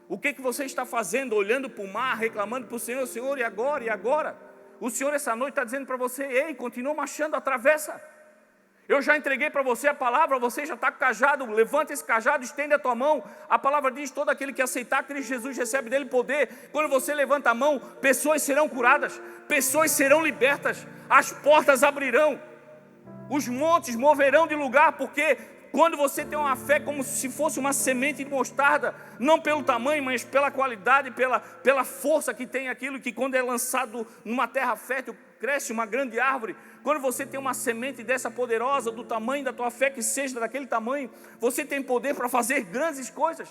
O que você está fazendo, olhando para o mar, reclamando para o Senhor, Senhor, e agora, e agora? O Senhor essa noite está dizendo para você, ei, continua marchando, atravessa. Eu já entreguei para você a palavra, você já está com o cajado, levanta esse cajado, estende a tua mão. A palavra diz, todo aquele que aceitar Cristo Jesus recebe dele poder. Quando você levanta a mão, pessoas serão curadas, pessoas serão libertas, as portas abrirão, os montes moverão de lugar, porque quando você tem uma fé como se fosse uma semente de mostarda, não pelo tamanho, mas pela qualidade, pela força que tem aquilo, que quando é lançado numa terra fértil, cresce uma grande árvore. Quando você tem uma semente dessa poderosa, do tamanho da tua fé, que seja daquele tamanho, você tem poder para fazer grandes coisas.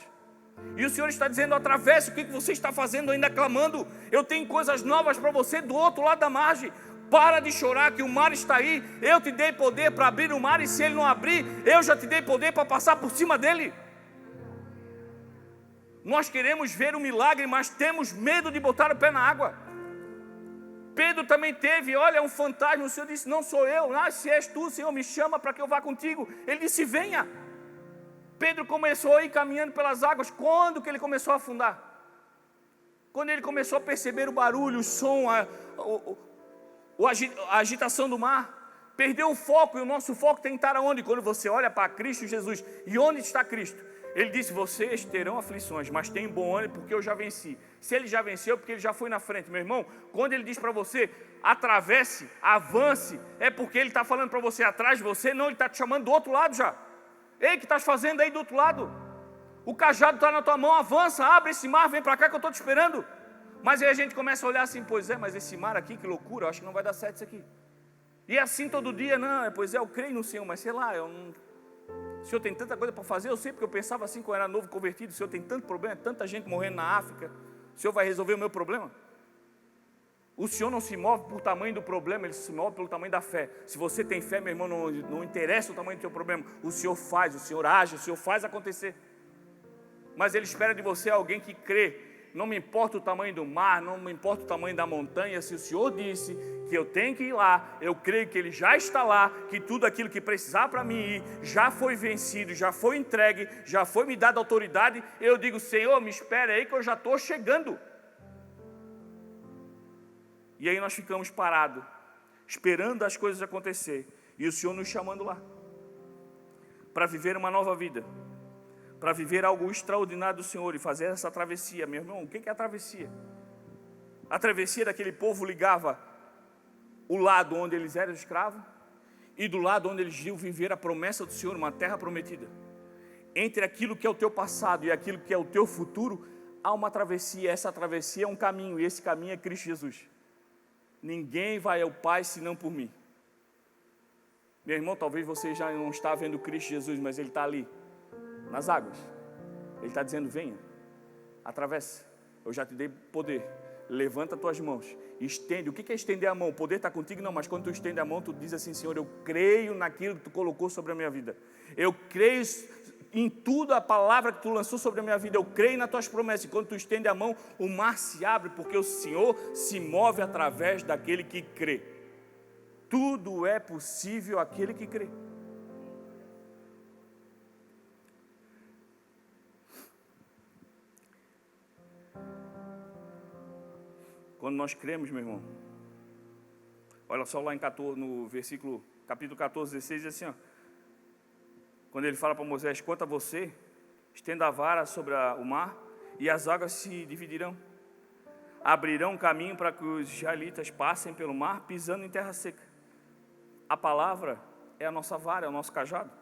E o Senhor está dizendo, atravesse. O que você está fazendo ainda clamando? Eu tenho coisas novas para você do outro lado da margem. Para de chorar que o mar está aí. Eu te dei poder para abrir o mar, e se ele não abrir, eu já te dei poder para passar por cima dele. Nós queremos ver o milagre, mas temos medo de botar o pé na água. Pedro também teve, olha, um fantasma. O Senhor disse, não sou eu. Se és tu, Senhor, me chama para que eu vá contigo. Ele disse, venha. Pedro começou a ir caminhando pelas águas. Quando que ele começou a afundar? Quando ele começou a perceber o barulho, o som, a agitação do mar, perdeu o foco. E o nosso foco tem que estar aonde? Quando você olha para Cristo Jesus. E onde está Cristo? Ele disse, vocês terão aflições, mas tem bom ânimo, porque eu já venci. Se ele já venceu, porque ele já foi na frente. Meu irmão, quando ele diz para você, atravesse, avance, é porque ele está falando para você atrás de você. Não, ele está te chamando do outro lado já. Ei, o que estás fazendo aí do outro lado? O cajado está na tua mão, avança, abre esse mar, vem para cá que eu estou te esperando. Mas aí a gente começa a olhar assim, pois é, mas esse mar aqui, que loucura, eu acho que não vai dar certo isso aqui. E assim todo dia, não, pois é, eu creio no Senhor, mas sei lá, eu não... O Senhor tem tanta coisa para fazer, eu sei, porque eu pensava assim quando eu era novo convertido, o Senhor tem tanto problema, tanta gente morrendo na África, o Senhor vai resolver o meu problema? O Senhor não se move por tamanho do problema, Ele se move pelo tamanho da fé. Se você tem fé, meu irmão, não interessa o tamanho do teu problema, o Senhor faz, o Senhor age, o Senhor faz acontecer. Mas Ele espera de você alguém que crê. Não me importa o tamanho do mar, não me importa o tamanho da montanha. Se o Senhor disse que eu tenho que ir lá, eu creio que Ele já está lá, que tudo aquilo que precisar para mim ir, já foi vencido, já foi entregue, já foi me dada autoridade. Eu digo, Senhor, me espere aí que eu já estou chegando. E aí nós ficamos parados, esperando as coisas acontecer, e o Senhor nos chamando lá, para viver uma nova vida, para viver algo extraordinário do Senhor e fazer essa travessia. Meu irmão, o que é a travessia? A travessia daquele povo ligava o lado onde eles eram escravos e do lado onde eles iam viver a promessa do Senhor, uma terra prometida. Entre aquilo que é o teu passado e aquilo que é o teu futuro, há uma travessia. Essa travessia é um caminho, e esse caminho é Cristo Jesus. Ninguém vai ao Pai senão por mim. Meu irmão, talvez você já não está vendo Cristo Jesus, mas Ele está ali, nas águas. Ele está dizendo, venha, atravesse, eu já te dei poder. Levanta as tuas mãos, estende. O que é estender a mão? O poder está contigo? Não, mas quando tu estende a mão, tu diz assim, Senhor, eu creio naquilo que tu colocou sobre a minha vida. Eu creio em tudo a palavra que tu lançou sobre a minha vida. Eu creio nas tuas promessas. E quando tu estende a mão, o mar se abre, porque o Senhor se move através daquele que crê. Tudo é possível àquele que crê. Quando nós cremos, meu irmão, olha só lá em 14, no versículo, capítulo 14, 16, diz assim, ó, quando ele fala para Moisés, quanto a você, estenda a vara sobre o mar, e as águas se dividirão, abrirão um caminho para que os israelitas passem pelo mar, pisando em terra seca. A palavra é a nossa vara, é o nosso cajado.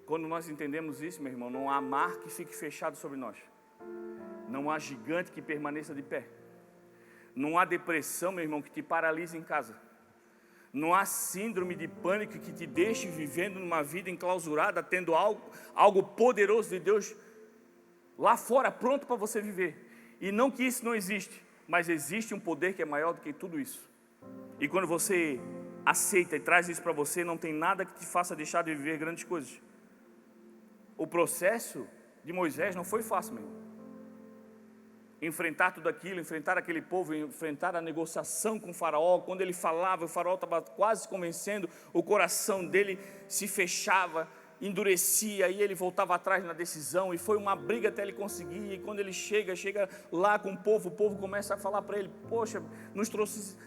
Quando nós entendemos isso, meu irmão, não há mar que fique fechado sobre nós. Não há gigante que permaneça de pé. Não há depressão, meu irmão, que te paralise em casa. Não há síndrome de pânico que te deixe vivendo numa vida enclausurada, tendo algo poderoso de Deus lá fora, pronto para você viver. E não que isso não existe, mas existe um poder que é maior do que tudo isso. E quando você aceita e traz isso para você, não tem nada que te faça deixar de viver grandes coisas. O processo de Moisés não foi fácil, meu irmão. Enfrentar tudo aquilo, enfrentar aquele povo, enfrentar a negociação com o faraó. Quando ele falava, o faraó estava quase convencendo, o coração dele se fechava. endurecia e ele voltava atrás na decisão, e foi uma briga até ele conseguir. E quando ele chega lá com o povo começa a falar para ele: poxa, nos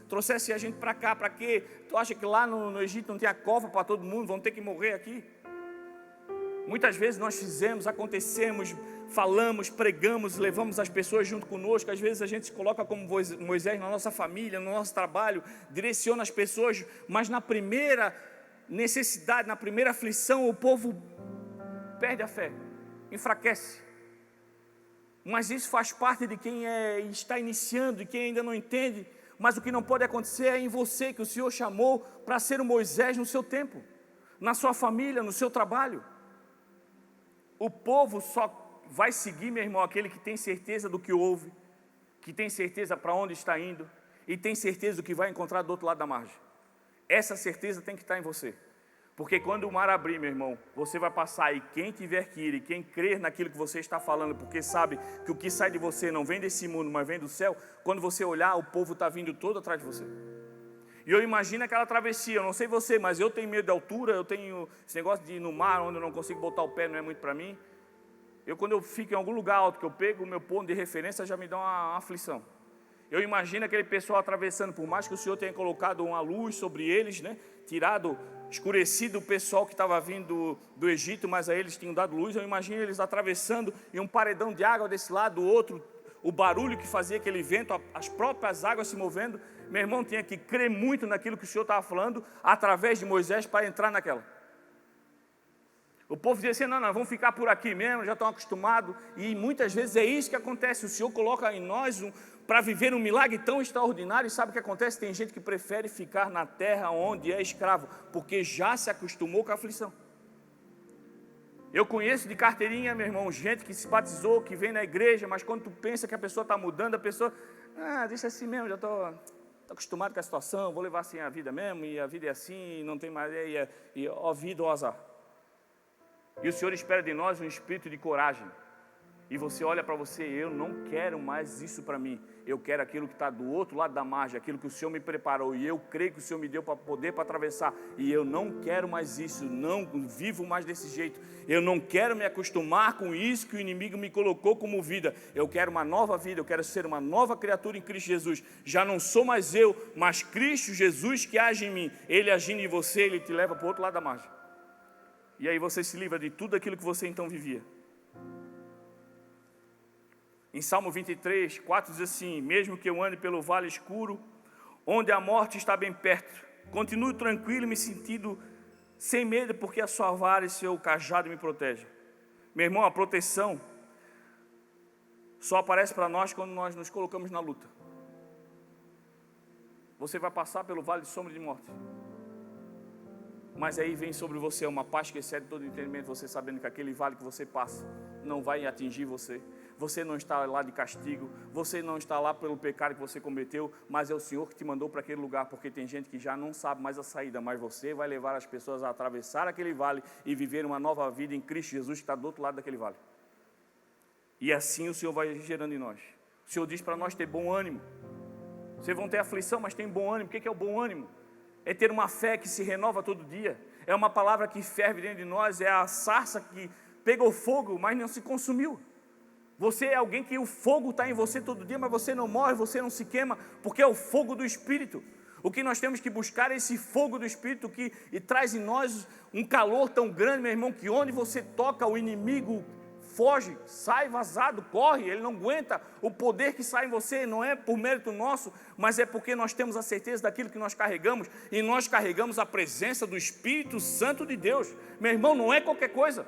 trouxesse a gente para cá, para quê? Tu acha que lá no Egito não tinha cova para todo mundo, vão ter que morrer aqui? Muitas vezes nós fizemos, acontecemos, falamos, pregamos, levamos as pessoas junto conosco. Às vezes a gente se coloca como Moisés na nossa família, no nosso trabalho, direciona as pessoas, mas na primeira necessidade, na primeira aflição, o povo perde a fé, enfraquece. Mas isso faz parte de quem está iniciando, e quem ainda não entende. Mas o que não pode acontecer é em você, que o Senhor chamou para ser o Moisés no seu tempo, na sua família, no seu trabalho. O povo só vai seguir, meu irmão, aquele que tem certeza do que ouve, que tem certeza para onde está indo e tem certeza do que vai encontrar do outro lado da margem. Essa certeza tem que estar em você. Porque quando o mar abrir, meu irmão, você vai passar, e quem tiver que ir, e quem crer naquilo que você está falando, porque sabe que o que sai de você não vem desse mundo, mas vem do céu, quando você olhar, o povo está vindo todo atrás de você. E eu imagino aquela travessia, eu não sei você, mas eu tenho medo de altura, eu tenho esse negócio de ir no mar, onde eu não consigo botar o pé, não é muito para mim. Quando eu fico em algum lugar alto, que eu pego o meu ponto de referência, já me dá uma aflição. Eu imagino aquele pessoal atravessando, por mais que o Senhor tenha colocado uma luz sobre eles, né? Escurecido o pessoal que estava vindo do Egito, mas a eles tinham dado luz. Eu imagino eles atravessando e um paredão de água desse lado, do outro, o barulho que fazia aquele vento, as próprias águas se movendo. Meu irmão tinha que crer muito naquilo que o Senhor estava falando, através de Moisés, para entrar naquela. O povo dizia assim: não, vamos ficar por aqui mesmo, já estão acostumados. E muitas vezes é isso que acontece. O Senhor coloca em nós para viver um milagre tão extraordinário. E sabe o que acontece? Tem gente que prefere ficar na terra onde é escravo, porque já se acostumou com a aflição. Eu conheço de carteirinha, meu irmão, gente que se batizou, que vem na igreja, mas quando tu pensa que a pessoa está mudando, a pessoa: deixa assim mesmo, já estou acostumado com a situação, vou levar assim a vida mesmo, e a vida é assim, não tem mais, ó vida, ó azar. E o Senhor espera de nós um espírito de coragem. E você olha para você: eu não quero mais isso para mim. Eu quero aquilo que está do outro lado da margem, aquilo que o Senhor me preparou. E eu creio que o Senhor me deu para poder para atravessar. E eu não quero mais isso, não vivo mais desse jeito. Eu não quero me acostumar com isso que o inimigo me colocou como vida. Eu quero uma nova vida, eu quero ser uma nova criatura em Cristo Jesus. Já não sou mais eu, mas Cristo Jesus que age em mim. Ele agindo em você, Ele te leva para o outro lado da margem. E aí você se livra de tudo aquilo que você então vivia. Em Salmo 23, 4 diz assim: mesmo que eu ande pelo vale escuro, onde a morte está bem perto, continuo tranquilo, me sentindo sem medo, porque a sua vara e seu cajado me protegem. Meu irmão, a proteção só aparece para nós quando nós nos colocamos na luta. Você vai passar pelo vale de sombra de morte, mas aí vem sobre você uma paz que excede todo entendimento, você sabendo que aquele vale que você passa não vai atingir você. Você não está lá de castigo, você não está lá pelo pecado que você cometeu, mas é o Senhor que te mandou para aquele lugar, porque tem gente que já não sabe mais a saída, mas você vai levar as pessoas a atravessar aquele vale e viver uma nova vida em Cristo Jesus, que está do outro lado daquele vale. E assim o Senhor vai gerando em nós. O Senhor diz para nós ter bom ânimo. Vocês vão ter aflição, mas tem bom ânimo. O que é o bom ânimo? É ter uma fé que se renova todo dia. É uma palavra que ferve dentro de nós. É a sarça que pegou fogo, mas não se consumiu. Você é alguém que o fogo está em você todo dia, mas você não morre, você não se queima, porque é o fogo do Espírito. O que nós temos que buscar é esse fogo do Espírito que traz em nós um calor tão grande, meu irmão, que onde você toca, o inimigo foge, sai vazado, corre, ele não aguenta. O poder que sai em você não é por mérito nosso, mas é porque nós temos a certeza daquilo que nós carregamos, e nós carregamos a presença do Espírito Santo de Deus. Meu irmão, não é qualquer coisa.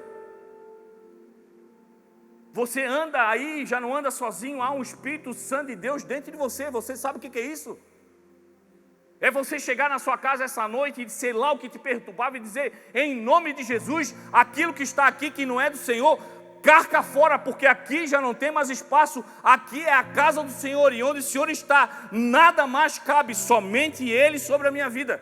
Você anda aí, já não anda sozinho, há um Espírito Santo de Deus dentro de você. Você sabe o que é isso? É você chegar na sua casa essa noite e sei lá o que te perturbava e dizer: em nome de Jesus, aquilo que está aqui que não é do Senhor, carca fora, porque aqui já não tem mais espaço. Aqui é a casa do Senhor, e onde o Senhor está, nada mais cabe, somente Ele sobre a minha vida.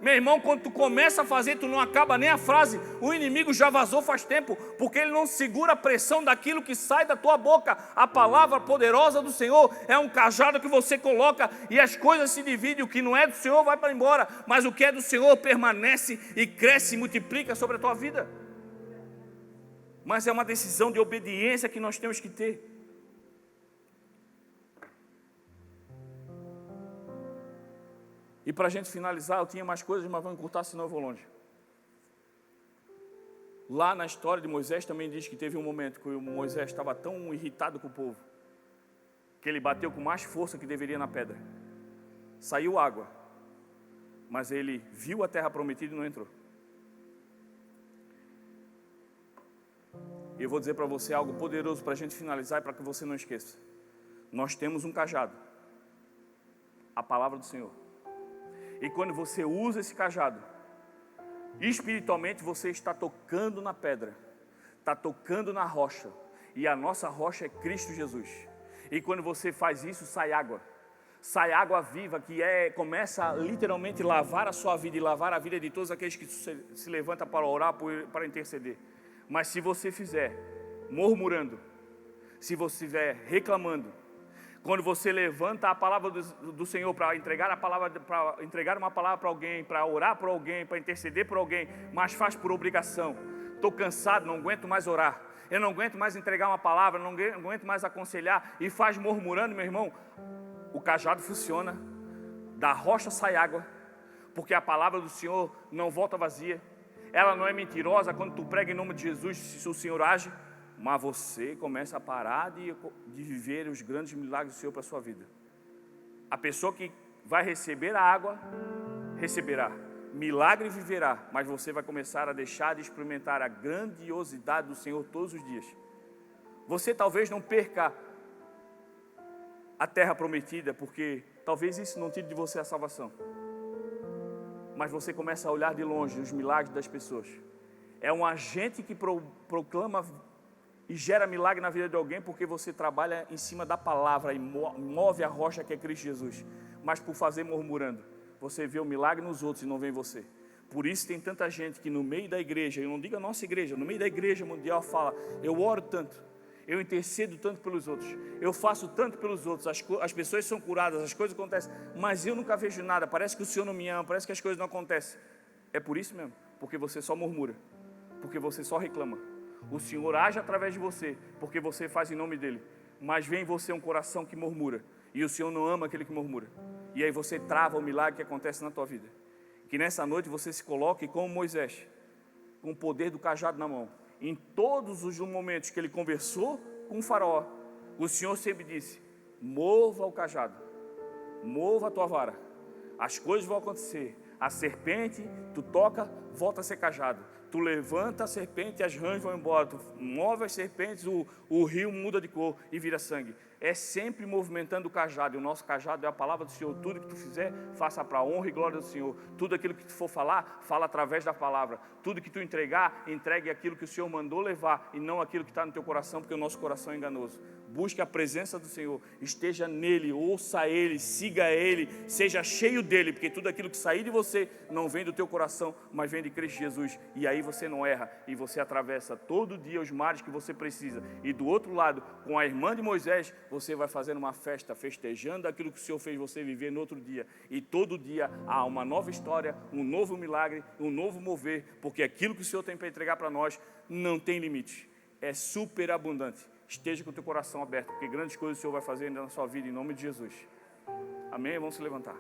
Meu irmão, quando tu começa a fazer, tu não acaba nem a frase, o inimigo já vazou faz tempo, porque ele não segura a pressão daquilo que sai da tua boca. A palavra poderosa do Senhor é um cajado que você coloca e as coisas se dividem. O que não é do Senhor vai para embora, mas o que é do Senhor permanece e cresce e multiplica sobre a tua vida. Mas é uma decisão de obediência que nós temos que ter. E para a gente finalizar, eu tinha mais coisas, mas vamos encurtar, senão eu vou longe. Lá na história de Moisés também diz que teve um momento que Moisés estava tão irritado com o povo, que ele bateu com mais força que deveria na pedra. Saiu água, mas ele viu a terra prometida e não entrou. E eu vou dizer para você algo poderoso para a gente finalizar e para que você não esqueça. Nós temos um cajado, a palavra do Senhor. E quando você usa esse cajado, espiritualmente você está tocando na pedra, está tocando na rocha. E a nossa rocha é Cristo Jesus. E quando você faz isso, sai água viva, que começa a literalmente lavar a sua vida e lavar a vida de todos aqueles que se levantam para orar, para interceder. Mas se você fizer murmurando, se você estiver reclamando, quando você levanta a palavra do Senhor para entregar uma palavra para alguém, para orar por alguém, para interceder por alguém, mas faz por obrigação. Estou cansado, não aguento mais orar. Eu não aguento mais entregar uma palavra, não aguento mais aconselhar, e faz murmurando, meu irmão. O cajado funciona, da rocha sai água, porque a palavra do Senhor não volta vazia. Ela não é mentirosa quando tu prega em nome de Jesus, se o Senhor age. Mas você começa a parar de viver os grandes milagres do Senhor para a sua vida. A pessoa que vai receber a água, receberá. Milagre viverá, mas você vai começar a deixar de experimentar a grandiosidade do Senhor todos os dias. Você talvez não perca a terra prometida, porque talvez isso não tire de você a salvação. Mas você começa a olhar de longe os milagres das pessoas. É um agente que proclama e gera milagre na vida de alguém, porque você trabalha em cima da palavra e move a rocha que é Cristo Jesus. Mas por fazer murmurando, você vê o milagre nos outros e não vê em você. Por isso tem tanta gente que no meio da igreja, eu não digo a nossa igreja, no meio da igreja mundial fala: eu oro tanto, eu intercedo tanto pelos outros, eu faço tanto pelos outros, as pessoas são curadas, as coisas acontecem, mas eu nunca vejo nada, parece que o Senhor não me ama, parece que as coisas não acontecem. É por isso mesmo, porque você só murmura, porque você só reclama. O Senhor age através de você, porque você faz em nome dEle. Mas vem em você um coração que murmura, e o Senhor não ama aquele que murmura. E aí você trava o milagre que acontece na tua vida. Que nessa noite você se coloque como Moisés, com o poder do cajado na mão. Em todos os momentos que ele conversou com o faraó, o Senhor sempre disse: mova o cajado, mova a tua vara, as coisas vão acontecer. A serpente, tu toca, volta a ser cajado. Tu levanta a serpente e as rãs vão embora. Tu move as serpentes, o rio muda de cor e vira sangue. É sempre movimentando o cajado. E o nosso cajado é a palavra do Senhor. Tudo que tu fizer, faça para a honra e glória do Senhor. Tudo aquilo que tu for falar, fala através da palavra. Tudo que tu entregar, entregue aquilo que o Senhor mandou levar e não aquilo que está no teu coração, porque o nosso coração é enganoso. Busque a presença do Senhor, esteja nele, ouça ele, siga ele, seja cheio dele, porque tudo aquilo que sair de você não vem do teu coração, mas vem de Cristo Jesus. E aí você não erra e você atravessa todo dia os mares que você precisa. E do outro lado, com a irmã de Moisés, você vai fazendo uma festa, festejando aquilo que o Senhor fez você viver no outro dia. E todo dia há uma nova história, um novo milagre, um novo mover, porque aquilo que o Senhor tem para entregar para nós não tem limite, é super abundante. Esteja com o teu coração aberto, porque grandes coisas o Senhor vai fazer ainda na sua vida, em nome de Jesus. Amém? Vamos se levantar.